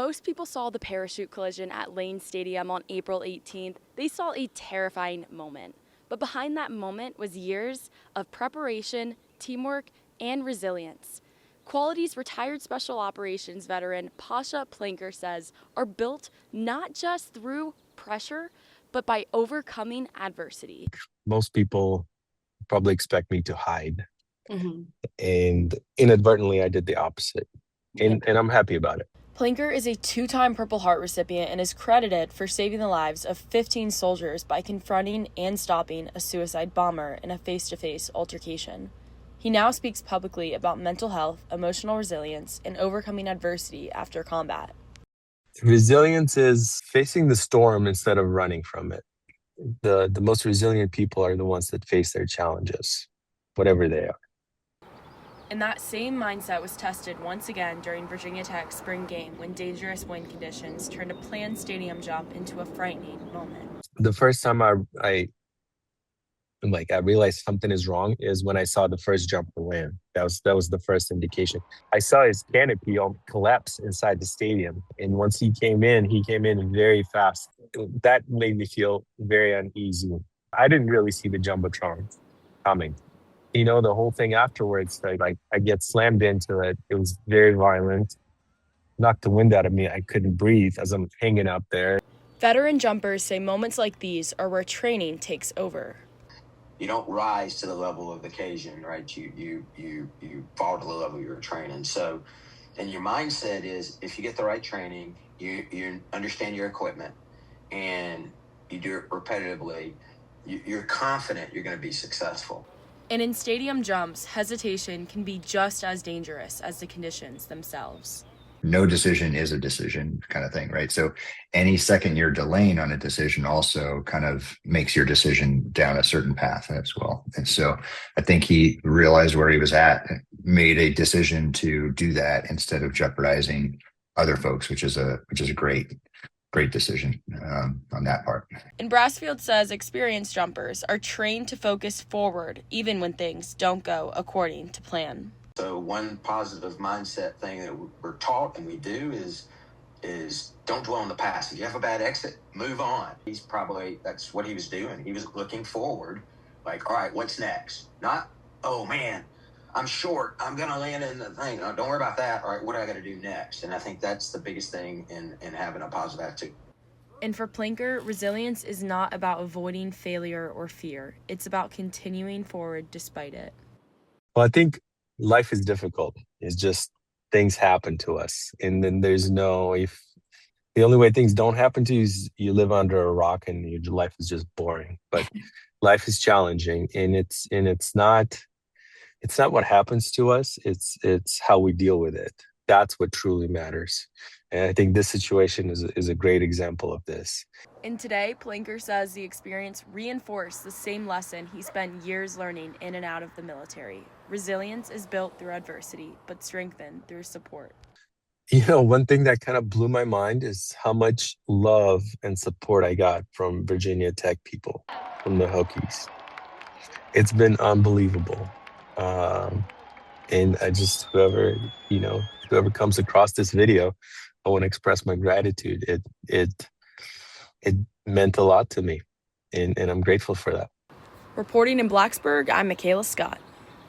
most people saw the parachute collision at Lane Stadium on April 18th, they saw a terrifying moment. But behind that moment was years of preparation, teamwork, and resilience. Qualities retired Special Operations veteran Pasha Palanker says are built not just through pressure, but by overcoming adversity. Most people probably expect me to hide. And inadvertently, I did the opposite. And I'm happy about it. Palanker is a two-time Purple Heart recipient and is credited for saving the lives of 15 soldiers by confronting and stopping a suicide bomber in a face-to-face altercation. He now speaks publicly about mental health, emotional resilience, and overcoming adversity after combat. Resilience is facing the storm instead of running from it. The most resilient people are the ones that face their challenges, whatever they are. And that same mindset was tested once again during Virginia Tech's spring game when dangerous wind conditions turned a planned stadium jump into a frightening moment. The first time I realized something is wrong is when I saw the first jumper land. That was the first indication. I saw his canopy collapse inside the stadium, and once he came in very fast. That made me feel very uneasy. I didn't really see the jumbotron coming. The whole thing afterwards, I get slammed into it. It was very violent. Knocked the wind out of me. I couldn't breathe as I'm hanging up there. Veteran jumpers say moments like these are where training takes over. You don't rise to the level of occasion, right? You fall to the level you're training. So, and your mindset is, if you get the right training, you understand your equipment, and you do it repetitively, you're confident you're going to be successful. And in stadium jumps, hesitation can be just as dangerous as the conditions themselves. No decision is a decision kind of thing, right? So any second you're delaying on a decision also kind of makes your decision down a certain path as well. And so I think he realized where he was at, made a decision to do that instead of jeopardizing other folks, which is a great decision on that part. And Brassfield says experienced jumpers are trained to focus forward even when things don't go according to plan. So one positive mindset thing that we're taught and we do is don't dwell on the past. If you have a bad exit, move on. That's what he was doing. He was looking forward, like, all right, what's next? Not, oh man, I'm short, I'm going to land in the thing. No, don't worry about that. All right, what do I got to do next? And I think that's the biggest thing in having a positive attitude. And for Palanker, resilience is not about avoiding failure or fear. It's about continuing forward despite it. Well, I think life is difficult. It's just things happen to us. And then if the only way things don't happen to you is you live under a rock and your life is just boring. But life is challenging, and it's not what happens to us. It's how we deal with it. That's what truly matters. And I think this situation is a great example of this. And today, Palanker says the experience reinforced the same lesson he spent years learning in and out of the military. Resilience is built through adversity, but strengthened through support. One thing that kind of blew my mind is how much love and support I got from Virginia Tech people, from the Hokies. It's been unbelievable. And I just, whoever comes across this video, I want to express my gratitude. It meant a lot to me, and I'm grateful for that. Reporting in Blacksburg, I'm Michaela Scott.